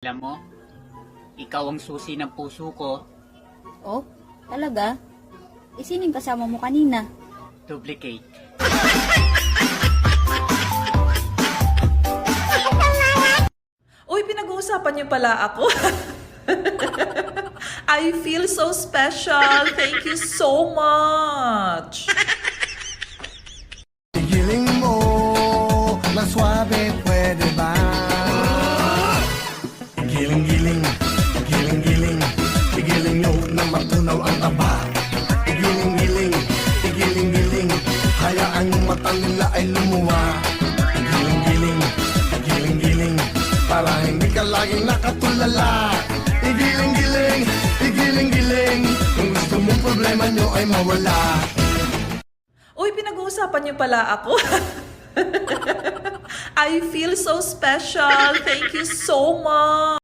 Alam mo, ikaw ang susi ng puso ko. Oh, talaga? Sining kasama mo kanina? Duplicate. Uy, pinag-uusapan niyo pala ako. I feel so special. Thank you so much. Giling mo na suabe, pwede ba? Giling-giling, giling-giling, giling nyo na matunaw ang taba. Giling-giling, giling-giling, hayaan yung mata nila ay lumuwa. Giling-giling, giling-giling, para hindi ka laging nakatulala. Giling-giling, giling-giling, kung gusto mong problema nyo ay mawala. Uy, pinag-uusapan niyo pala ako. I feel so special. Thank you so much.